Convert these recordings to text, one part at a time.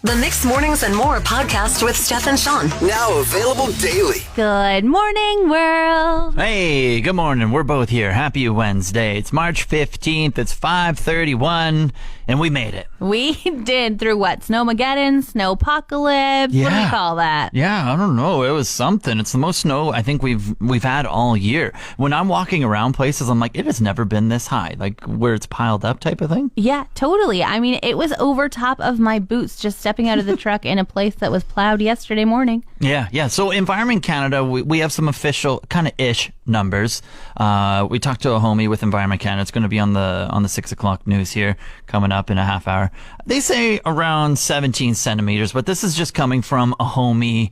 The Mixed Mornings and More podcast with Steph and Shawn. Now available daily. Good morning, world. Hey, good morning. We're both here. Happy Wednesday. It's March 15th. It's 5:31, and we made it. We did through what? Snowmageddon? Snowpocalypse? Yeah. What do we call that? Yeah, I don't know. It was something. It's the most snow I think we've had all year. When I'm walking around places, I'm like, it has never been this high, like where it's piled up type of thing. Yeah, totally. I mean, it was over top of my boots just stepping out of the truck in a place that was plowed yesterday morning. Yeah. So Environment Canada, we have some official kind of ish numbers. We talked to a homie with Environment Canada. It's going to be on the 6 o'clock news here coming up in a half hour. They say around 17 centimeters, but this is just coming from a homie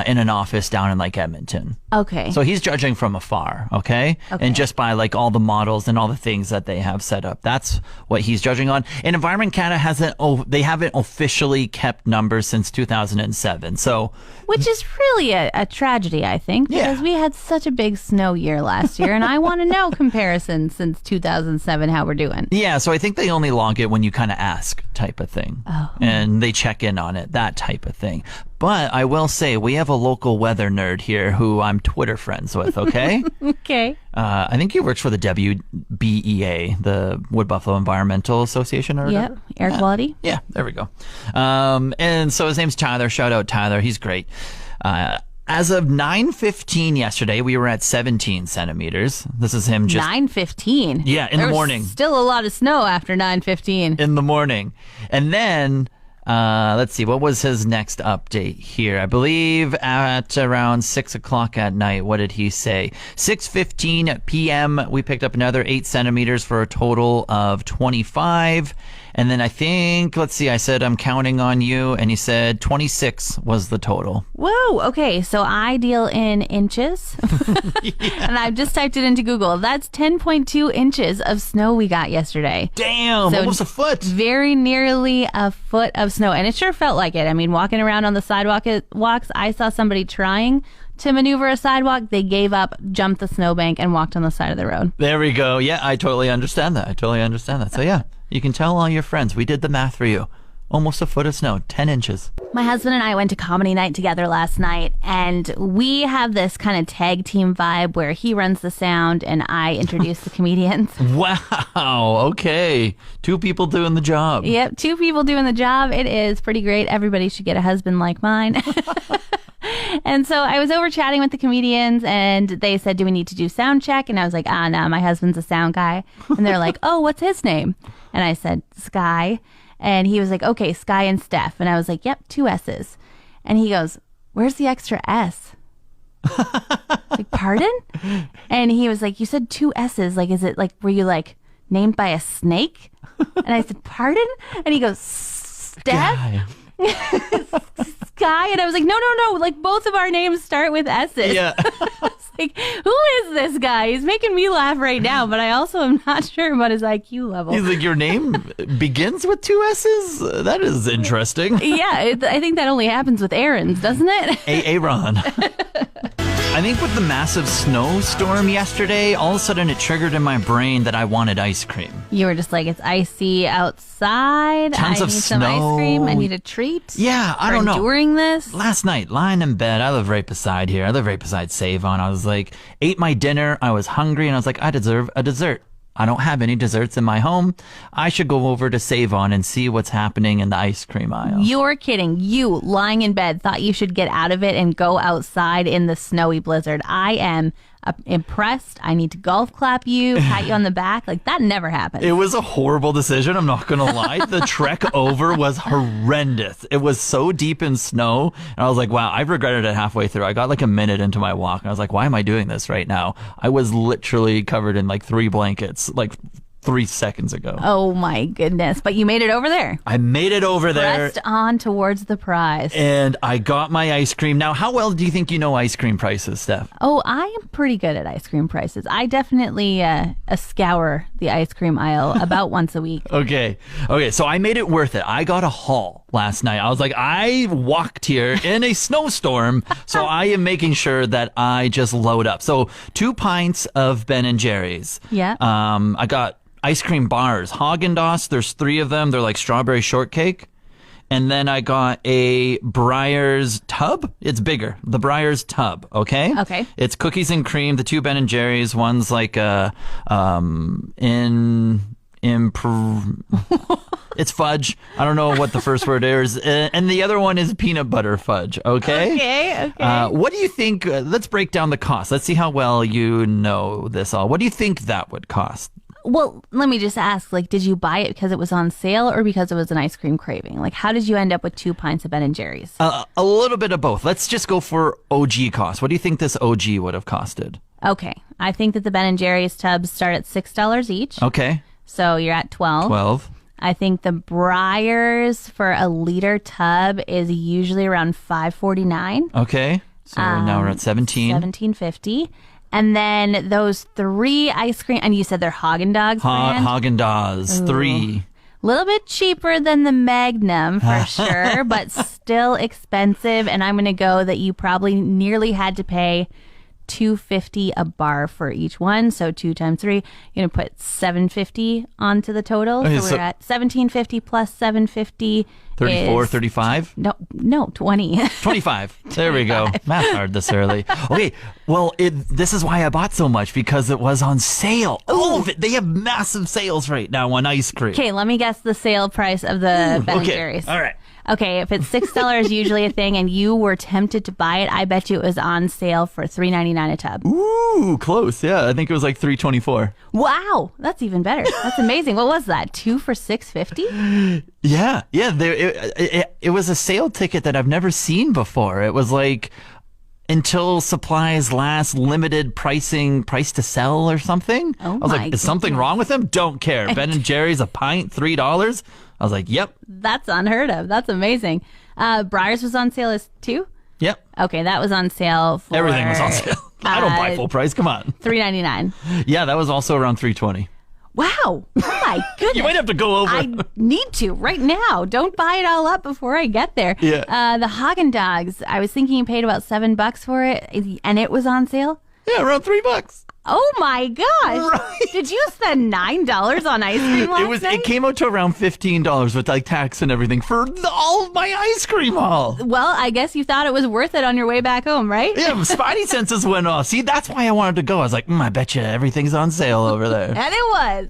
in an office down in like Edmonton. Okay. So he's judging from afar, okay? And just by like all the models and all the things that they have set up. That's what he's judging on. And Environment Canada haven't officially kept numbers since 2007. So, which is really a tragedy, I think, because we had such a big snow year last year, and I want to know comparisons since 2007 how we're doing. Yeah, so I think they only log it when you kind of ask type of thing. Oh. And they check in on it, that type of thing. But I will say, we have a local weather nerd here who I'm Twitter friends with, okay? Okay. I think he works for the WBEA, the Wood Buffalo Environmental Association. Or Yep, air quality. Yeah, there we go. And so his name's Tyler. Shout out Tyler. He's great. As of 9:15 yesterday, we were at 17 centimeters. This is him just... 9:15? Yeah, in the morning. Still a lot of snow after 9:15. In the morning. And then... let's see, what was his next update here? I believe at around 6 o'clock at night. What did he say? 6:15 p.m. we picked up another 8 centimeters for a total of 25. And then I think, let's see, I said, I'm counting on you. And he said 26 was the total. Whoa. Okay. So I deal in inches. And I've just typed it into Google. That's 10.2 inches of snow we got yesterday. Damn, So almost a foot. Very nearly a foot of snow. And it sure felt like it. I mean, walking around on the walks, I saw somebody trying to maneuver a sidewalk. They gave up, jumped the snowbank, and walked on the side of the road. There we go. Yeah, I totally understand that. So yeah, you can tell all your friends. We did the math for you. Almost a foot of snow, 10 inches. My husband and I went to comedy night together last night, and we have this kind of tag team vibe where he runs the sound and I introduce the comedians. Wow, okay. 2 people doing the job. Yep, 2 people doing the job. It is pretty great. Everybody should get a husband like mine. And so I was over chatting with the comedians, and they said, do we need to do sound check? And I was like, no, my husband's a sound guy. And they're like, oh, what's his name? And I said, Sky. And he was like, okay, Sky and Steph. And I was like, yep, 2 S's. And he goes, where's the extra S? Like, pardon? And he was like, you said 2 S's. Like, is it like, were you like named by a snake? And I said, pardon? And he goes, Steph? Sky. And I was like, no. Like, both of our names start with S's. Yeah. Like, who is this guy? He's making me laugh right now, but I also am not sure about his IQ level. He's like, your name begins with 2 S's? That is interesting. Yeah, I think that only happens with errands, doesn't it? Aaron. I think with the massive snowstorm yesterday, all of a sudden it triggered in my brain that I wanted ice cream. You were just like, it's icy outside. Tons I of need some snow. ice cream. I need a treat. Yeah, I don't know. Enduring this. Last night, lying in bed, I live right beside here. I live right beside Save-On. I was like, ate my dinner. I was hungry, and I was like, I deserve a dessert. I don't have any desserts in my home. I should go over to Save-On and see what's happening in the ice cream aisle. You're kidding. You, lying in bed, thought you should get out of it and go outside in the snowy blizzard. I am impressed. I need to golf clap you, pat you on the back. Like, that never happened. It was a horrible decision. I'm not going to lie. The trek over was horrendous. It was so deep in snow. And I was like, wow, I regretted it halfway through. I got like a minute into my walk. And I was like, why am I doing this right now? I was literally covered in like 3 blankets, like 3 seconds ago. Oh my goodness. But you made it over there. I made it over there. Pressed on towards the prize. And I got my ice cream. Now, how well do you think you know ice cream prices, Steph? Oh, I am pretty good at ice cream prices. I definitely scour the ice cream aisle about once a week. Okay, so I made it worth it. I got a haul last night. I was like, I walked here in a snowstorm, so I am making sure that I just load up. So 2 pints of Ben & Jerry's. Yeah. I got ice cream bars. Haagen-Dazs, there's 3 of them. They're like strawberry shortcake. And then I got a Breyers tub. It's bigger. The Breyers tub, okay? Okay. It's cookies and cream, the 2 Ben & Jerry's. One's like it's fudge. I don't know what the first word is. And the other one is peanut butter fudge, okay? Okay. What do you think? Let's break down the cost. Let's see how well you know this all. What do you think that would cost? Well, let me just ask, like, did you buy it because it was on sale or because it was an ice cream craving? Like, how did you end up with 2 pints of Ben & Jerry's? A little bit of both. Let's just go for OG cost. What do you think this OG would have costed? Okay. I think that the Ben & Jerry's tubs start at $6 each. Okay. So you're at 12. 12. I think the Breyers for a liter tub is usually around $5.49. Okay. So now we're at 17. $17.50. And then those 3 ice cream, and you said they're Haagen-Dazs brand? Haagen-Dazs, 3. A little bit cheaper than the Magnum for sure, but still expensive. And I'm going to go that you probably nearly had to pay $2.50 a bar for each one. So 2 times 3, you're going to put $7.50 onto the total. Okay, so we're at $17.50 plus $7.50. 34, 35? No, 20. 25. There we go. Math hard this early. Okay, well, this is why I bought so much, because it was on sale. All of it. They have massive sales right now on ice cream. Okay, let me guess the sale price of the Ben & Jerry's. All right. Okay, if it's $6 usually a thing and you were tempted to buy it, I bet you it was on sale for $3.99 a tub. Ooh, close. Yeah, I think it was like $3.24. Wow, that's even better. That's amazing. What was that? 2 for $6.50? Yeah. It was a sale ticket that I've never seen before. It was like until supplies last, limited pricing, price to sell or something. Oh, I was like, is something wrong with them? Don't care. Ben & Jerry's a pint, $3. I was like, yep. That's unheard of. That's amazing. Breyers was on sale as too? Yep. Okay, that was on sale for... Everything was on sale. I don't buy full price. Come on. $3.99. Yeah, that was also around $3.20. Wow. Oh my goodness. You might have to go over. I need to right now. Don't buy it all up before I get there. Yeah. The Haagen-Dazs, I was thinking you paid about $7 for it, and it was on sale? Yeah, around $3. Oh my gosh. Right. Did you spend $9 on ice cream last night? It came out to around $15 with like tax and everything for all of my ice cream haul. Well, I guess you thought it was worth it on your way back home, right? Yeah, my spidey senses went off. See, that's why I wanted to go. I was like, I bet you everything's on sale over there. And it was.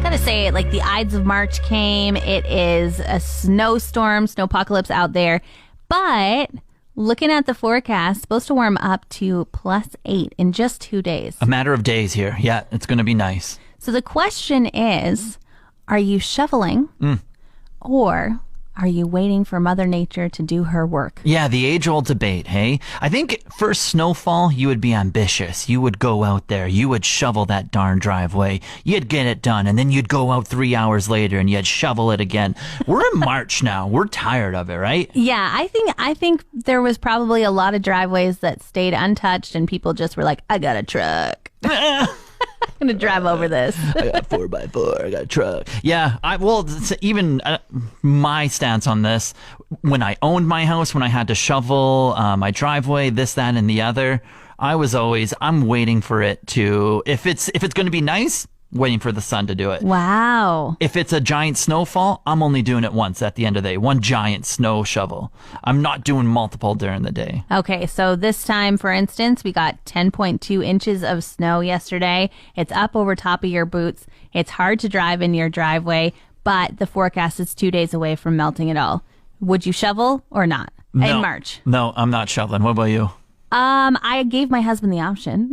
Gotta say, like, the Ides of March came. It is a snowpocalypse out there. But looking at the forecast, supposed to warm up to +8 in just 2 days. A matter of days here. Yeah, it's going to be nice. So the question is, are you shoveling or are you waiting for Mother Nature to do her work? Yeah, the age-old debate, hey? I think first snowfall, you would be ambitious. You would go out there. You would shovel that darn driveway. You'd get it done, and then you'd go out 3 hours later and you'd shovel it again. We're in March now. We're tired of it, right? Yeah, I think there was probably a lot of driveways that stayed untouched and people just were like, I got a truck. I'm going to drive over this. I got 4x4. I got a truck. Yeah. Even my stance on this, when I owned my house, when I had to shovel my driveway, this, that, and the other, I'm waiting for it to, if it's going to be nice, waiting for the sun to do it. Wow. If it's a giant snowfall, I'm only doing it once at the end of the day. One giant snow shovel. I'm not doing multiple during the day. Okay, so this time, for instance, we got 10.2 inches of snow yesterday. It's up over top of your boots. It's hard to drive in your driveway, but the forecast is 2 days away from melting it all. Would you shovel or not in March? No, I'm not shoveling. What about you? I gave my husband the option.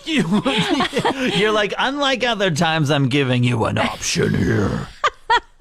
You're like, unlike other times, I'm giving you an option here.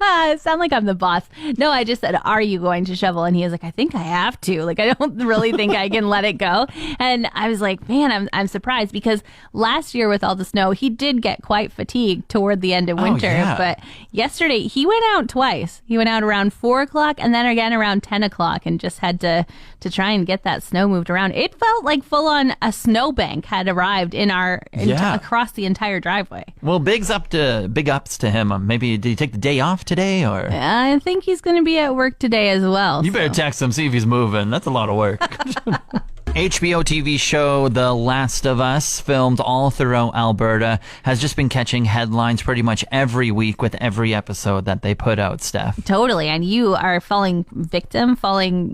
It sounds like I'm the boss. No, I just said, are you going to shovel? And he was like, I think I have to. Like, I don't really think I can let it go. And I was like, man, I'm surprised because last year with all the snow, he did get quite fatigued toward the end of winter. Yeah. But yesterday he went out twice. He went out around 4 o'clock and then again around 10 o'clock and just had to try and get that snow moved around. It felt like full on a snowbank had arrived across the entire driveway. Well, big ups to him. Maybe did he take the day off today or? I think he's going to be at work today as well. You better text him, see if he's moving. That's a lot of work. HBO TV show The Last of Us, filmed all throughout Alberta, has just been catching headlines pretty much every week with every episode that they put out, Steph. Totally. And you are falling victim,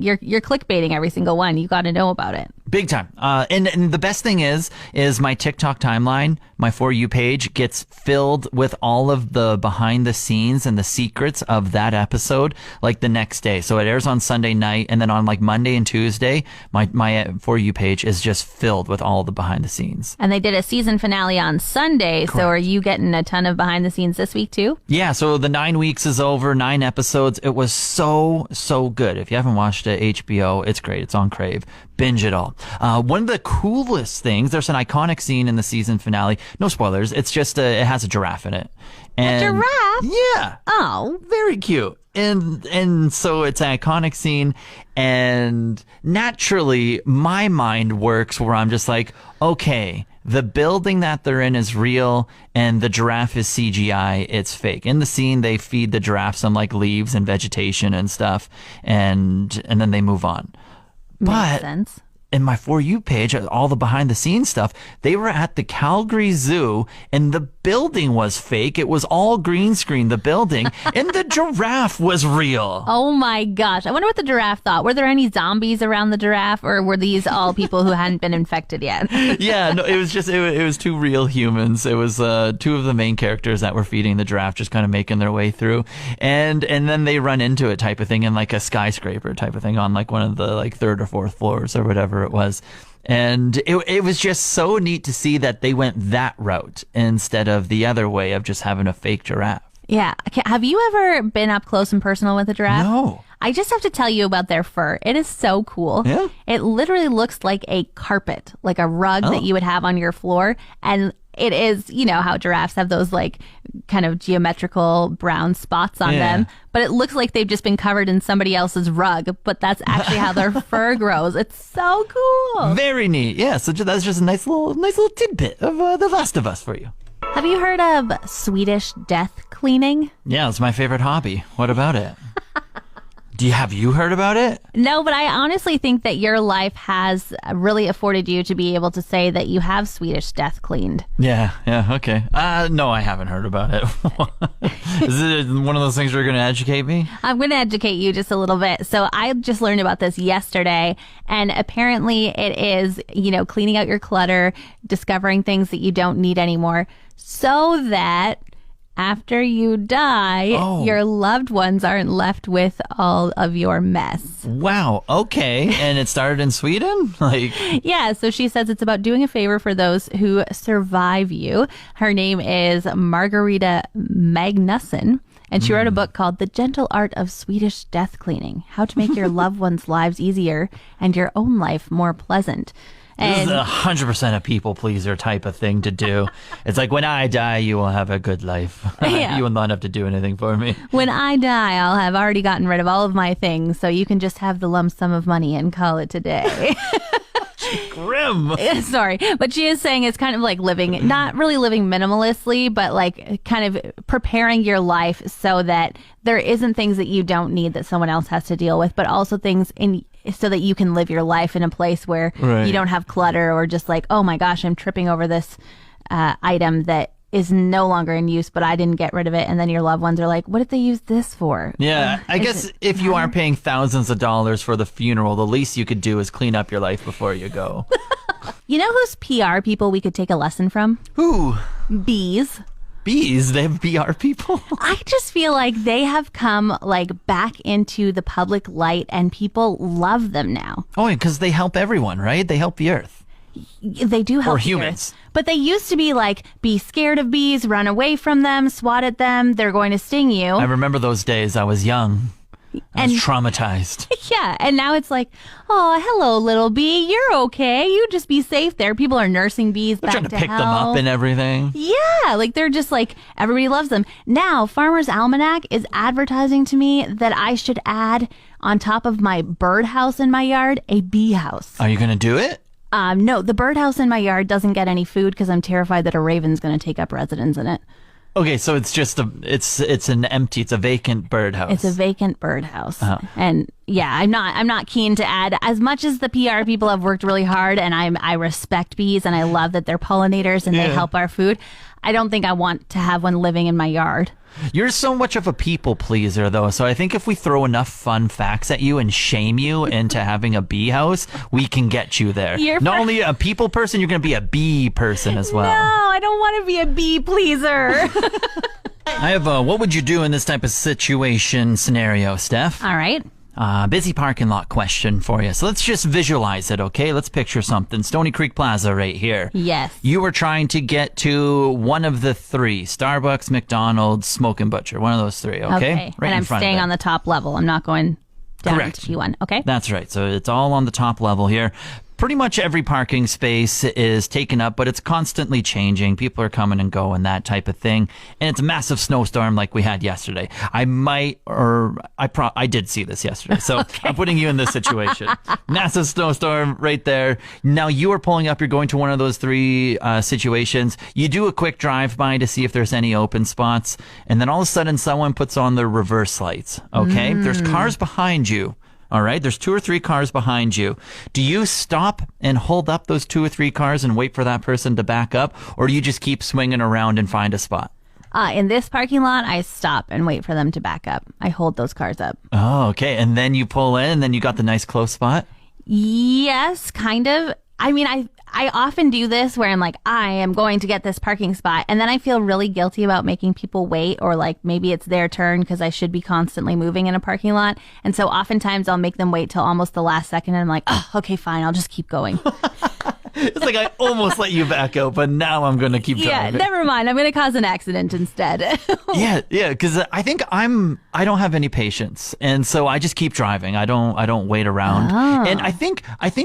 you're clickbaiting every single one. You got to know about it. Big time. And the best thing is my TikTok timeline, my For You page gets filled with all of the behind the scenes and the secrets of that episode like the next day. So it airs on Sunday night, and then on like Monday and Tuesday, my For You page is just filled with all the behind the scenes. And they did a season finale on Sunday. Correct. So are you getting a ton of behind the scenes this week too? Yeah. So the 9 weeks is over, 9 episodes. It was so good. If you haven't watched it, HBO, it's great. It's on Crave. Binge it all. One of the coolest things, there's an iconic scene in the season finale. No spoilers. It's just it has a giraffe in it. And, a giraffe? Yeah. Oh, very cute. And so it's an iconic scene, and naturally my mind works where I'm just like, okay, the building that they're in is real and the giraffe is CGI. It's fake. In the scene, they feed the giraffe some like leaves and vegetation and stuff, and then they move on. Makes sense. In my For You page, all the behind the scenes stuff, they were at the Calgary Zoo and the building was fake. It was all green screen, the building, and the giraffe was real. Oh my gosh. I wonder what the giraffe thought. Were there any zombies around the giraffe, or were these all people who hadn't been infected yet? Yeah, no, it was just, it was two real humans. It was two of the main characters that were feeding the giraffe, just kind of making their way through. And then they run into it type of thing in like a skyscraper type of thing on like one of the like third or fourth floors or whatever it was. And it was just so neat to see that they went that route instead of the other way of just having a fake giraffe. Yeah. Have you ever been up close and personal with a giraffe? No. I just have to tell you about their fur. It is so cool. Yeah. It literally looks like a carpet, like a rug that you would have on your floor. And it is, you know, how giraffes have those like kind of geometrical brown spots on them, but it looks like they've just been covered in somebody else's rug, but that's actually how their fur grows. It's so cool. Very neat. Yeah. So that's just a nice little tidbit of The Last of Us for you. Have you heard of Swedish death cleaning? Yeah, it's my favorite hobby. What about it? Have you heard about it? No, but I honestly think that your life has really afforded you to be able to say that you have Swedish death cleaned. Yeah, okay. No, I haven't heard about it. Is it one of those things where you're going to educate me? I'm going to educate you just a little bit. So I just learned about this yesterday, and apparently it is, you know, cleaning out your clutter, discovering things that you don't need anymore, so that after you die, your loved ones aren't left with all of your mess. Wow. Okay. And it started in Sweden? Yeah. So she says it's about doing a favor for those who survive you. Her name is Margarita Magnusson. And she wrote a book called The Gentle Art of Swedish Death Cleaning, How to Make Your Loved Ones' Lives Easier and Your Own Life More Pleasant. This is 100% a people pleaser type of thing to do. It's like, when I die, you will have a good life. Yeah. You will not have to do anything for me. When I die, I'll have already gotten rid of all of my things, so you can just have the lump sum of money and call it a day. Grim. Sorry, but she is saying it's kind of like living, not really living minimalistically, but like kind of preparing your life so that there isn't things that you don't need that someone else has to deal with, but also things so that you can live your life in a place where you don't have clutter, or just like, oh my gosh, I'm tripping over this item that is no longer in use, but I didn't get rid of it. And then your loved ones are like, what did they use this for? Yeah, I guess if you are paying thousands of dollars for the funeral, the least you could do is clean up your life before you go. You know who's PR people we could take a lesson from? Who? Bees. Bees? They have PR people? I just feel like they have come like back into the public light, and people love them now. Oh, because they help everyone, right? They help the earth. They do help. Or humans. But they used to be like, be scared of bees, run away from them, swat at them, they're going to sting you. I remember those days. I was young. I was traumatized. Yeah, and now it's like, oh, hello, little bee, you're okay. You just be safe there. People are nursing bees back to health. Trying to pick them up and everything. Yeah, like they're just like, everybody loves them. Now, Farmer's Almanac is advertising to me that I should add, on top of my birdhouse in my yard, a bee house. Are you going to do it? No, the birdhouse in my yard doesn't get any food because I'm terrified that a raven's going to take up residence in it. Okay, so it's just it's a vacant birdhouse. It's a vacant birdhouse. And yeah, I'm not keen to add, as much as the PR people have worked really hard, and I respect bees and I love that they're pollinators and they help our food. I don't think I want to have one living in my yard. You're so much of a people pleaser, though. So I think if we throw enough fun facts at you and shame you into having a bee house, we can get you there. Not only a people person, you're going to be a bee person as well. No, I don't want to be a bee pleaser. I have what would you do in this type of situation scenario, Steph? All right. Busy parking lot question for you. So let's just visualize it, okay? Let's picture something. Stony Creek Plaza right here. Yes. You were trying to get to one of the three, Starbucks, McDonald's, Smoke and Butcher. One of those three, okay? Right, and I'm staying on the top level. I'm not going down Correct. to G1, okay? That's right. So it's all on the top level here. Pretty much every parking space is taken up, but it's constantly changing. People are coming and going, that type of thing. And it's a massive snowstorm like we had yesterday. I did see this yesterday, so okay. I'm putting you in this situation. Massive snowstorm right there. Now you are pulling up. You're going to one of those three situations. You do a quick drive-by to see if there's any open spots. And then all of a sudden someone puts on their reverse lights, okay? There's cars behind you. All right, there's 2 or 3 cars behind you. Do you stop and hold up those 2 or 3 cars and wait for that person to back up? Or do you just keep swinging around and find a spot? In this parking lot, I stop and wait for them to back up. I hold those cars up. Oh, okay. And then you pull in and then you got the nice close spot? Yes, kind of. I mean, I often do this where I'm like, I am going to get this parking spot. And then I feel really guilty about making people wait, or like maybe it's their turn because I should be constantly moving in a parking lot. And so oftentimes I'll make them wait till almost the last second. And I'm like, oh, okay, fine. I'll just keep going. It's like I almost let you back out, but now I'm going to keep driving. Yeah, never mind. I'm going to cause an accident instead. Yeah, because I think I don't have any patience, and so I just keep driving. I don't wait around. Oh. And I think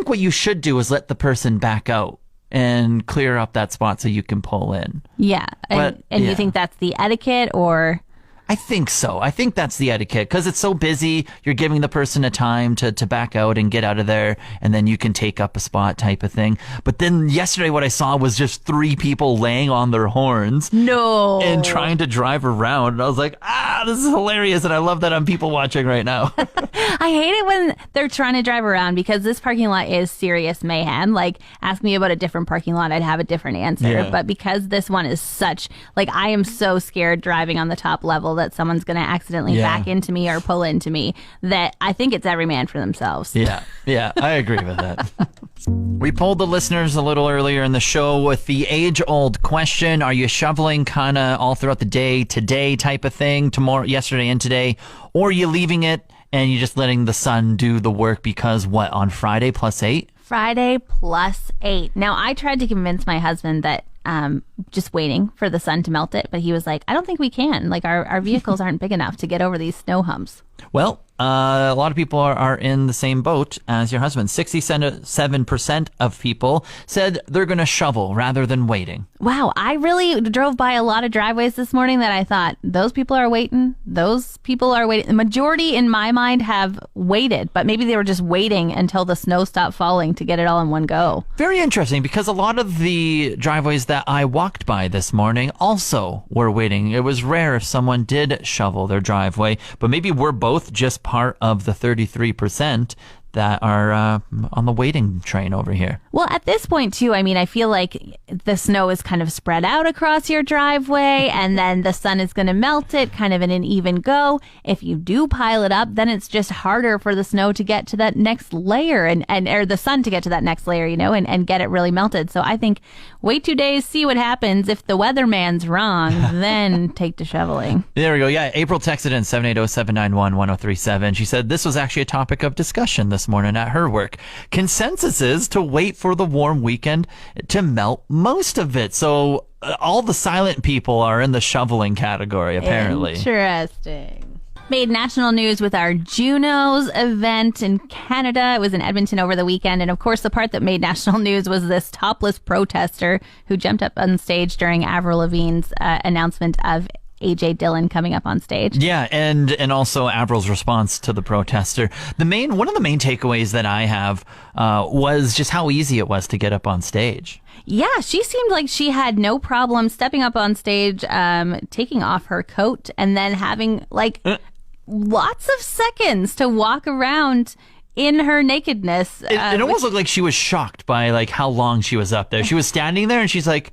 what you should do is let the person back out and clear up that spot so you can pull in. Yeah, and you think that's the etiquette, or? I think so. I think that's the etiquette because it's so busy. You're giving the person a time to back out and get out of there, and then you can take up a spot type of thing. But then yesterday what I saw was just 3 people laying on their horns. No. And trying to drive around. And I was like, this is hilarious. And I love that I'm people watching right now. I hate it when they're trying to drive around because this parking lot is serious mayhem. Like, ask me about a different parking lot, I'd have a different answer. Yeah. But because this one is such, like, I am so scared driving on the top level that someone's going to accidentally back into me or pull into me, that I think it's every man for themselves. Yeah, I agree with that. We polled the listeners a little earlier in the show with the age-old question: are you shoveling kind of all throughout the day, today type of thing, tomorrow, yesterday and today, or are you leaving it and you're just letting the sun do the work because what, on Friday +8? Friday +8. Now, I tried to convince my husband that just waiting for the sun to melt it, but he was like, I don't think we can. Like, our vehicles aren't big enough to get over these snow humps. Well, a lot of people are in the same boat as your husband. 67% of people said they're going to shovel rather than waiting. Wow, I really drove by a lot of driveways this morning that I thought, those people are waiting. Those people are waiting. The majority in my mind have waited, but maybe they were just waiting until the snow stopped falling to get it all in one go. Very interesting, because a lot of the driveways that I walked by this morning also were waiting. It was rare if someone did shovel their driveway, but maybe we're both just part of the 33% that are on the waiting train over here. Well, at this point, too, I mean, I feel like the snow is kind of spread out across your driveway, and then the sun is going to melt it kind of in an even go. If you do pile it up, then it's just harder for the snow to get to that next layer, or the sun to get to that next layer, and get it really melted. So I think wait 2 days, see what happens. If the weatherman's wrong, then take to shoveling. There we go. Yeah, April texted in 780-791-1037. She said this was actually a topic of discussion this morning at her work. Consensus is to wait for the warm weekend to melt most of it. So all the silent people are in the shoveling category, apparently. Interesting. Made national news with our Junos event in Canada. It was in Edmonton over the weekend. And of course, the part that made national news was this topless protester who jumped up on stage during Avril Lavigne's announcement of AJ Dillon coming up on stage. Yeah, and also Avril's response to the protester. One of the main takeaways that I have was just how easy it was to get up on stage. Yeah, she seemed like she had no problem stepping up on stage, taking off her coat, and then having lots of seconds to walk around in her nakedness. It almost looked like she was shocked by how long she was up there. She was standing there and she's like,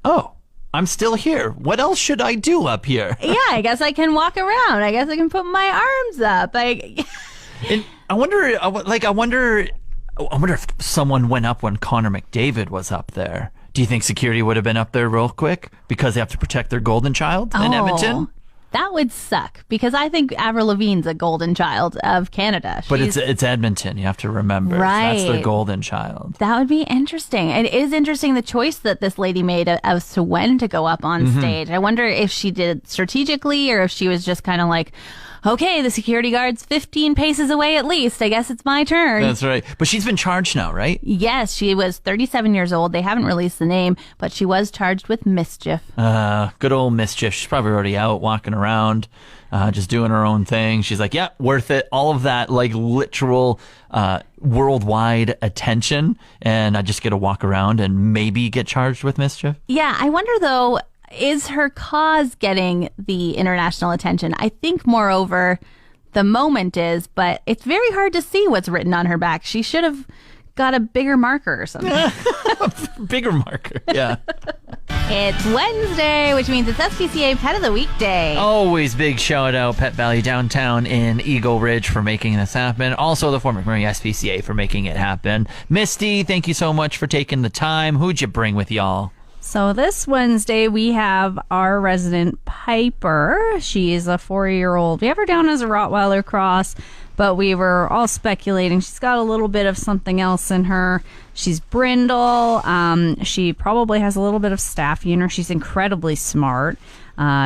oh, I'm still here. What else should I do up here? Yeah, I guess I can walk around. I guess I can put my arms up. And I wonder if someone went up when Connor McDavid was up there. Do you think security would have been up there real quick because they have to protect their golden child in Edmonton? That would suck because I think Avril Lavigne's a golden child of Canada. But it's Edmonton. You have to remember. Right. That's their golden child. That would be interesting. And it is interesting the choice that this lady made as to when to go up on stage. I wonder if she did it strategically or if she was just kind of like, okay, the security guard's 15 paces away at least. I guess it's my turn. That's right. But she's been charged now, right? Yes, she was 37 years old. They haven't released the name, but she was charged with mischief. Good old mischief. She's probably already out walking around, just doing her own thing. She's like, yeah, worth it. All of that, literal worldwide attention. And I just get to walk around and maybe get charged with mischief. Yeah, I wonder, though, is her cause getting the international attention? I think, moreover, the moment is, but it's very hard to see what's written on her back. She should have got a bigger marker or something. Bigger marker, yeah. It's Wednesday, which means it's SPCA Pet of the Week Day. Always big shout out Pet Valley Downtown in Eagle Ridge for making this happen. Also the Fort McMurray SPCA for making it happen. Misty, thank you so much for taking the time. Who'd you bring with y'all? So this Wednesday, we have our resident Piper. She is a 4-year-old. We have her down as a Rottweiler cross, but we were all speculating. She's got a little bit of something else in her. She's brindle. She probably has a little bit of staffy in her. She's incredibly smart.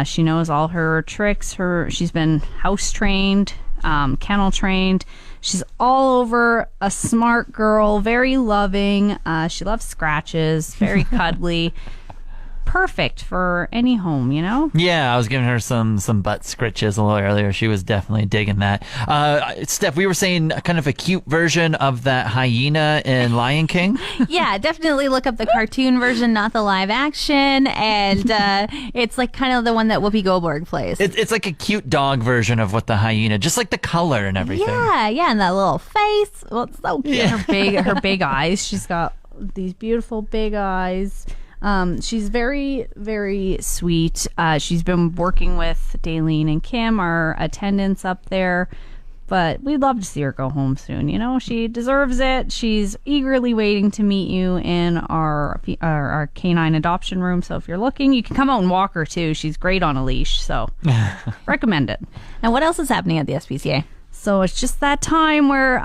She knows all her tricks. She's been house trained, kennel trained. She's all over, a smart girl, very loving. She loves scratches, very cuddly. Perfect for any home, you know? Yeah, I was giving her some butt scritches a little earlier. She was definitely digging that. Steph, we were saying kind of a cute version of that hyena in Lion King. Yeah, definitely look up the cartoon version, not the live action. And it's kind of the one that Whoopi Goldberg plays. It's like a cute dog version of what the hyena, just like the color and everything. Yeah, and that little face. Well, it's so cute. Yeah. Her big eyes. She's got these beautiful big eyes. She's very, very sweet. She's been working with Daleen and Kim, our attendants up there, but we'd love to see her go home soon. You know, she deserves it. She's eagerly waiting to meet you in our canine adoption room. So if you're looking, you can come out and walk her too. She's great on a leash. So recommend it. And what else is happening at the SPCA? So it's just that time where,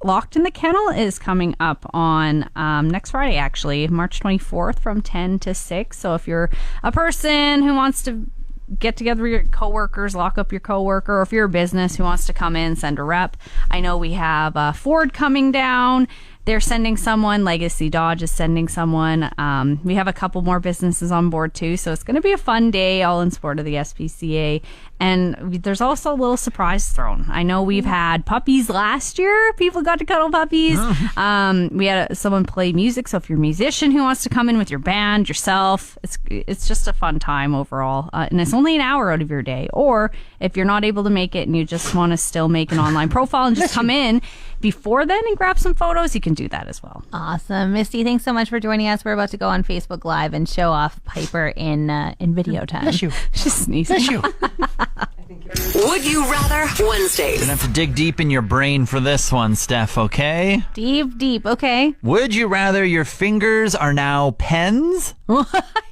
Locked in the Kennel is coming up on next Friday, actually, March 24th from 10 to 6. So if you're a person who wants to get together with your coworkers, lock up your coworker, or if you're a business who wants to come in, send a rep. I know we have Ford coming down. They're sending someone. Legacy Dodge is sending someone. We have a couple more businesses on board too, so it's going to be a fun day, all in support of the SPCA. And there's also a little surprise thrown. I know we've had puppies last year. People got to cuddle puppies. We had someone play music. So if you're a musician who wants to come in with your band, yourself, it's just a fun time overall. And it's only an hour out of your day. Or if you're not able to make it and you just want to still make an online profile and just come in before then and grab some photos, you can do that as well. Awesome. Misty, thanks so much for joining us. We're about to go on Facebook Live and show off Piper in video time. Bless you. She's sneezing. Bless you. Would you rather Wednesdays? Gonna have to dig deep in your brain for this one, Steph, okay? Deep. Okay. Would you rather your fingers are now pens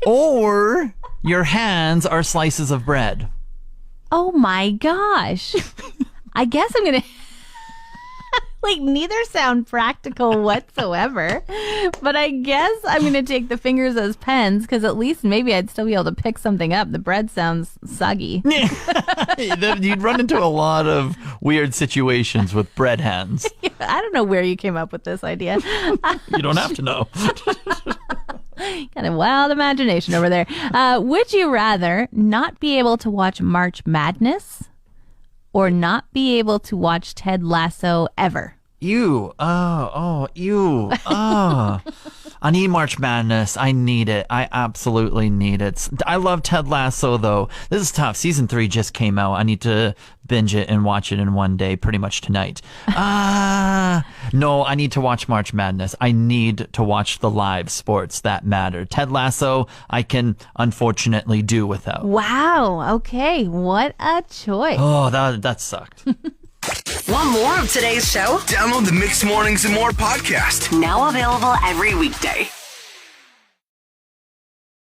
or your hands are slices of bread? Oh my gosh. I guess I'm going to... neither sound practical whatsoever. But I guess I'm going to take the fingers as pens because at least maybe I'd still be able to pick something up. The bread sounds soggy. You'd run into a lot of weird situations with bread hands. I don't know where you came up with this idea. You don't have to know. Kind of wild imagination over there. Would you rather not be able to watch March Madness or not be able to watch Ted Lasso ever? Ew. Ew. I need March Madness. I need it. I absolutely need it. I love Ted Lasso, though. This is tough. Season 3 just came out. I need to binge it and watch it in one day, pretty much tonight. No, I need to watch March Madness. I need to watch the live sports that matter. Ted Lasso, I can unfortunately do without. Wow. Okay. What a choice. Oh, that sucked. Want more of today's show? Download the Mixed Mornings and More podcast. Now available every weekday.